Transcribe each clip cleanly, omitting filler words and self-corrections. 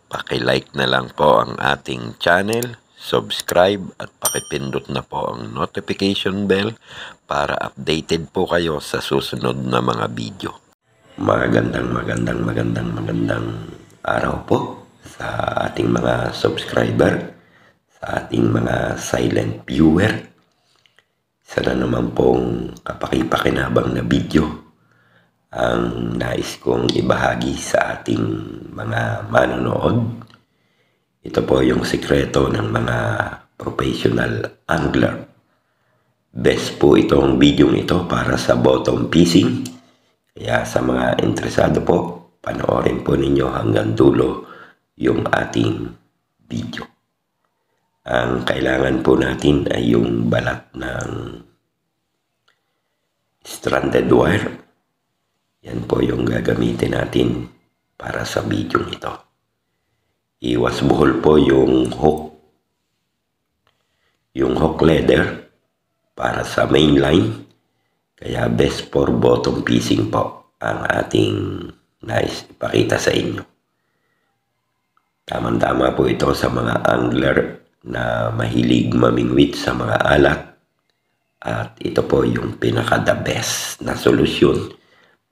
Paki-like na lang po ang ating channel, subscribe at pakipindot na po ang notification bell para updated po kayo sa susunod na mga video. Magandang araw po sa ating mga subscriber, sa ating mga silent viewer. Isa na naman pong kapaki-pakinabang na video ang nais kong ibahagi sa ating mga manonood. Ito po yung sikreto ng mga professional angler. Best po itong video ito para sa bottom fishing. Kaya sa mga interesado po, panoorin po ninyo hanggang dulo yung ating video. Ang kailangan po natin ay yung balat ng stranded wire. Yan po yung gagamitin natin para sa video ito. Iwas buhol po yung hook. Yung hook leather para sa main line. Kaya best for bottom fishing po ang ating nais ipakita sa inyo. Tama-tama po ito sa mga angler na mahilig mamingwit sa mga alat. At ito po yung pinaka-the best na solusyon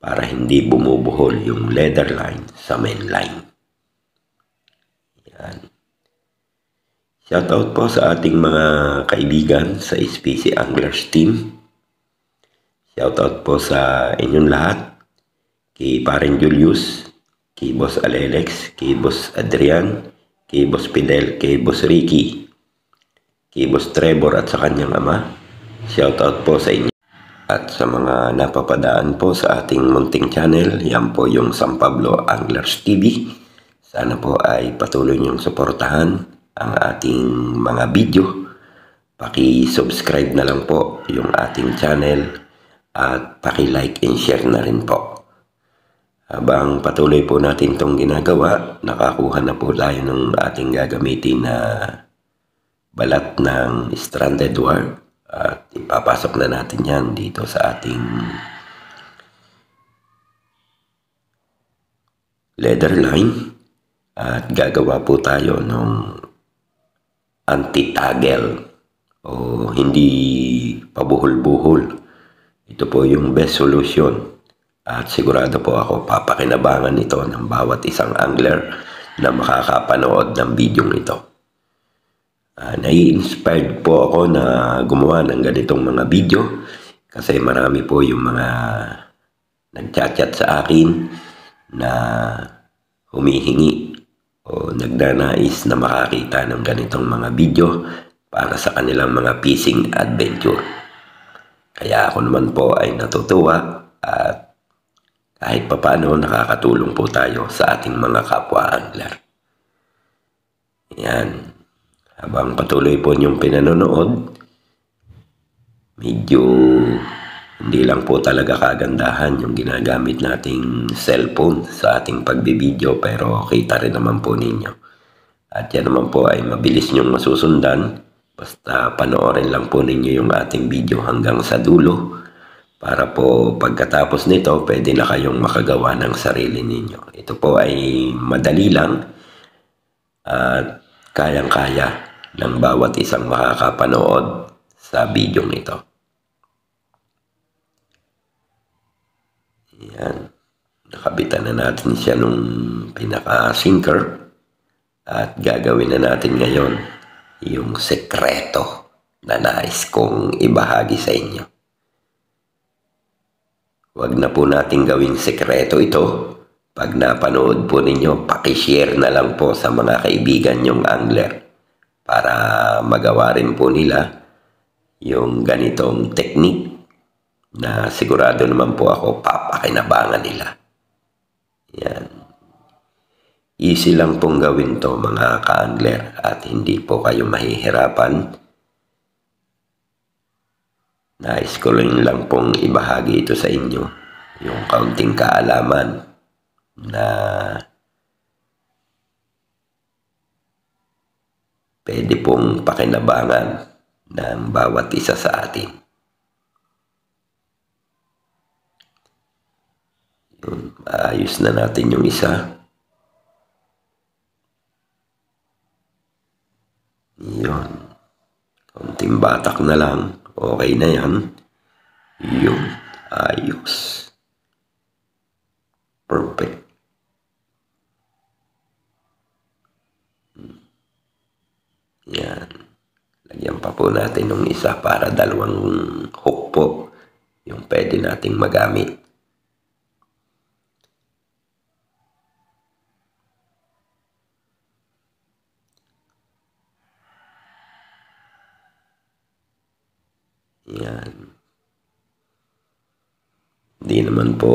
para hindi bumubuhol yung leather line sa main line. Yan. Shoutout po sa ating mga kaibigan sa SPC Anglers Team. Shoutout po sa inyong lahat. Kay Paren Julius, kay Boss Alelex, kay Boss Adrian, kay Boss Fidel, kay Boss Ricky, kay Boss Trevor at sa kanyang ama. Shoutout po sa inyo. At sa mga napapadaan po sa ating munting channel, yan po yung San Pablo Anglers TV. Sana po ay patuloy niyong suportahan ang ating mga video. Paki-subscribe na lang po yung ating channel at paki-like and share na rin po. Habang patuloy po natin itong ginagawa, nakakuha na po tayo ng ating gagamitin na balat ng stranded wire. At ipapasok na natin yan dito sa ating leather line. At gagawa po tayo ng anti-taggle o hindi pabuhol-buhol. Ito po yung best solution. At sigurado po ako papakinabangan ito ng bawat isang angler na makakapanood ng video ito. Nai-inspired po ako na gumawa ng ganitong mga video kasi marami po yung mga nagchat-chat sa akin na humihingi o nagnanais na makakita ng ganitong mga video para sa kanilang mga fishing adventure. Kaya ako naman po ay natutuwa at kahit papaano nakakatulong po tayo sa ating mga kapwa angler. Yan. Habang patuloy po niyong pinanonood, medyo hindi lang po talaga kagandahan yung ginagamit nating cellphone sa ating pagbibideo, pero kita rin naman po ninyo. At yan naman po ay mabilis niyong masusundan, basta panoorin lang po ninyo yung ating video hanggang sa dulo, para po pagkatapos nito, pwede na kayong makagawa ng sarili ninyo. Ito po ay madali lang at kayang-kaya ng bawat isang makakapanood sa video nito. Yan. Nakabitan na natin siya nung pinaka-sinker. At gagawin na natin ngayon yung sekreto na nais kong ibahagi sa inyo. Huwag na po natin gawing sekreto ito. Pag napanood po ninyo, pakishare na lang po sa mga kaibigan nyong angler para magawa rin po nila yung ganitong technique na sigurado naman po ako papakinabangan nila. Yan. Easy lang pong gawin to mga ka-angler at hindi po kayo mahihirapan. Nais ko lang pong ibahagi ito sa inyo, yung kaunting kaalaman na pwede pong pakinabangan ng bawat isa sa atin. Ayos na natin yung isa. Yun. Konting batak na lang. Okay na yan. Yun. Ayos. Perfect. Yan. Lagyan pa po natin ng isa para dalawang hook po yung pwede nating magamit. Yan. Hindi naman po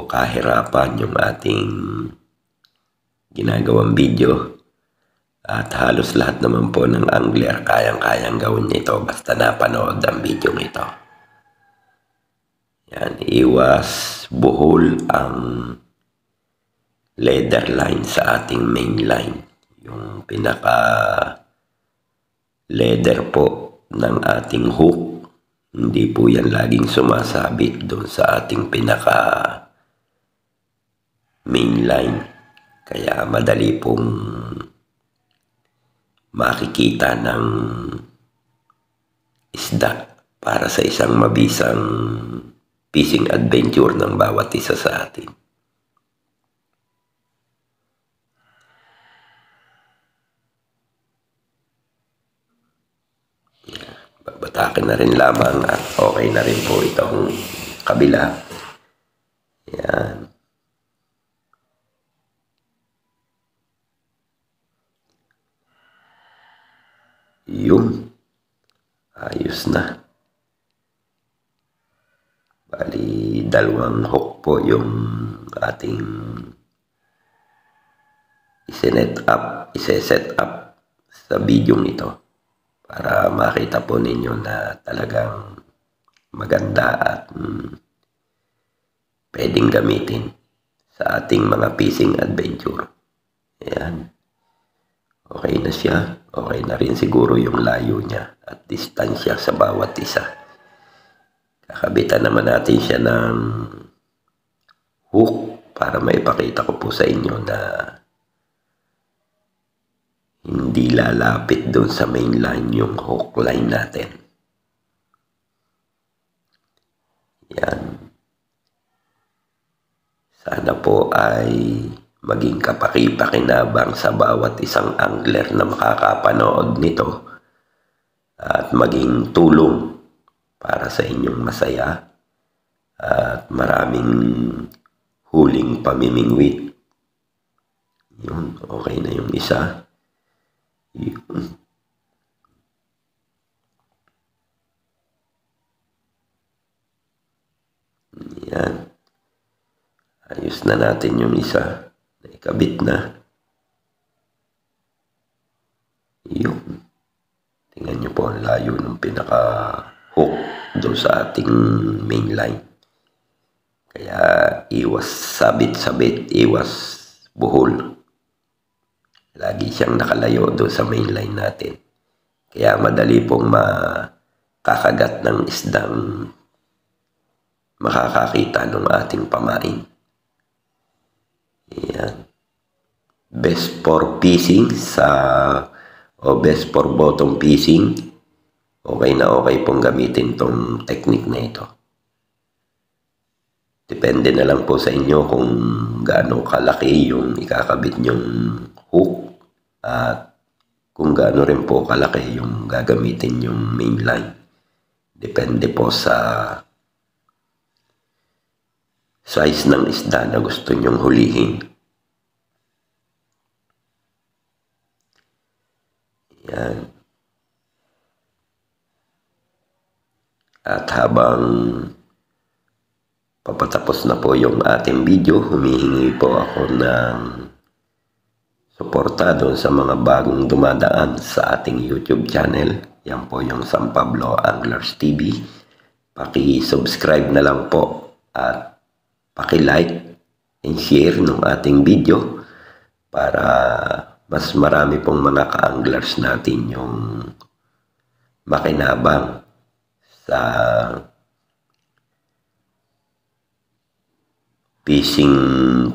kahirapan yung ating ginagawang video. At halos lahat naman po ng angler kayang-kayang gawin nito basta napanood ang video nito. Yan, iwas buhol ang leader line sa ating main line. Yung pinaka leader po ng ating hook. Hindi po yan laging sumasabit doon sa ating pinaka main line. Kaya madali pong makikita ng isda para sa isang mabisang fishing adventure ng bawat isa sa atin. Babatakin na rin lamang at okay na rin po itong kabila. Yan. Yun. Ayos na. Bali, dalawang hook po yung ating iseset up sa video nito. Para makita po ninyo na talagang maganda at pwedeng gamitin sa ating mga fishing adventure. Ayan. Okay na siya. Okay na rin siguro yung layo niya at distansya sa bawat isa. Kakabitan naman natin siya ng hook para maipakita ko po sa inyo na hindi lalapit doon sa main line yung hook line natin. Yan. Sana po ay maging kapaki-pakinabang sa bawat isang angler na makakapanood nito at maging tulong para sa inyong masaya at maraming huling pamimingwit. Yun, okay na yung isa. Yun. Yan. Ayos na natin yung isa. Naikabit na. Yun. Tingnan nyo po ang layo ng pinaka-hook doon sa ating main line. Kaya iwas sabit-sabit, iwas buhol. Lagi siyang nakalayo doon sa main line natin. Kaya madali pong makakagat ng isdang makakakita ng ating pamain. Yan. Best for fishing best for bottom fishing. Okay na okay pong gamitin tong technique na ito. Depende na lang po sa inyo kung gaano kalaki yung ikakabit nyong hook at kung gaano rin po kalaki yung gagamitin yung main line. Depende po sa size ng isda na gusto nyong hulihin. Yan. At habang papatapos na po yung ating video, humihingi po ako ng suporta doon sa mga bagong dumadaan sa ating YouTube channel. Yan po yung San Pablo Anglers TV. Paki-subscribe na lang po at paki-like and share ng ating video para mas marami pong mga ka-anglers natin yung makinabang sa fishing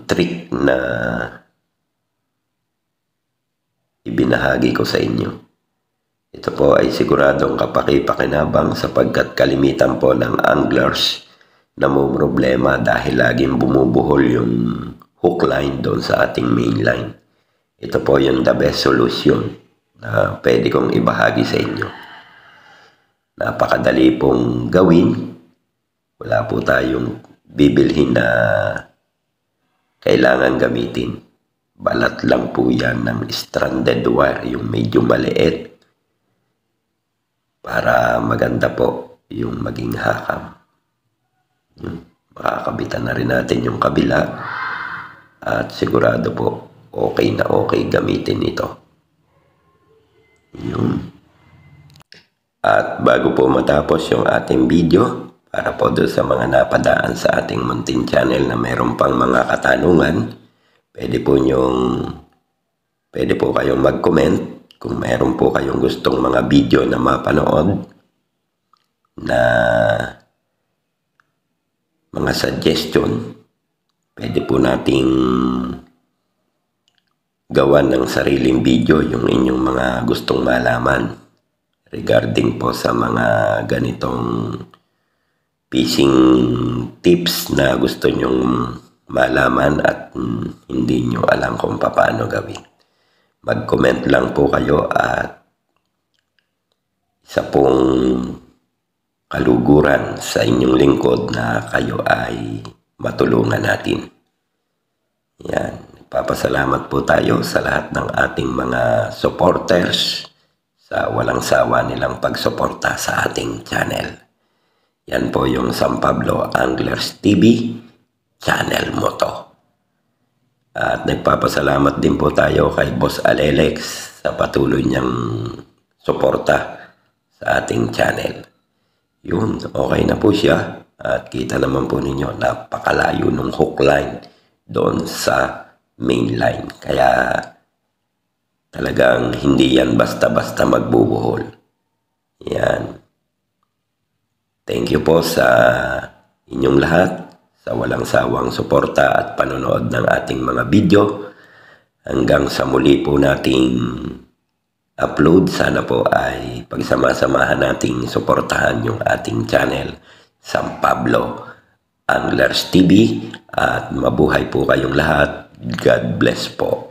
trick na ibinahagi ko sa inyo. Ito po ay siguradong kapaki-pakinabang sapagkat kalimitan po ng anglers namumroblema dahil laging bumubuhol yung hook line doon sa ating main line. Ito po yung the best solution na pwede kong ibahagi sa inyo. Napakadali pong gawin. Wala po tayong bibilhin na kailangan gamitin. Balat lang po yan ng stranded wire, yung medyo maliit, para maganda po yung maging hakam. Makakabitan na rin natin yung kabila at sigurado po okay na okay gamitin ito. At bago po matapos yung ating video, para po doon sa mga napadaan sa ating munting channel na mayroon pang mga katanungan, pwede po kayong mag-comment kung mayroon po kayong gustong mga video na mapanood, na mga suggestion. Pwede po nating gawan ng sariling video yung inyong mga gustong malaman regarding po sa mga ganitong fishing tips na gusto nyong malaman at hindi nyo alam kung paano gawin. Mag-comment lang po kayo at isa pong kaluguran sa inyong lingkod na kayo ay matulungan natin. Yan. Papasalamat po tayo sa lahat ng ating mga supporters sa walang sawa nilang pagsuporta sa ating channel. Yan po yung San Pablo Anglers TV channel mo to. At nagpapasalamat din po tayo kay Boss Alelex sa patuloy niyang suporta sa ating channel. Yun, okay na po siya. At kita naman po ninyo, napakalayo ng hook line doon sa main line. Kaya talagang hindi yan basta-basta magbubuhol. Yan. Thank you po sa inyong lahat sa walang sawang suporta at panonood ng ating mga video. Hanggang sa muli po nating upload, sana po ay pagsama-samahan nating suportahan yung ating channel, San Pablo Anglers TV, at mabuhay po kayong lahat. God bless po.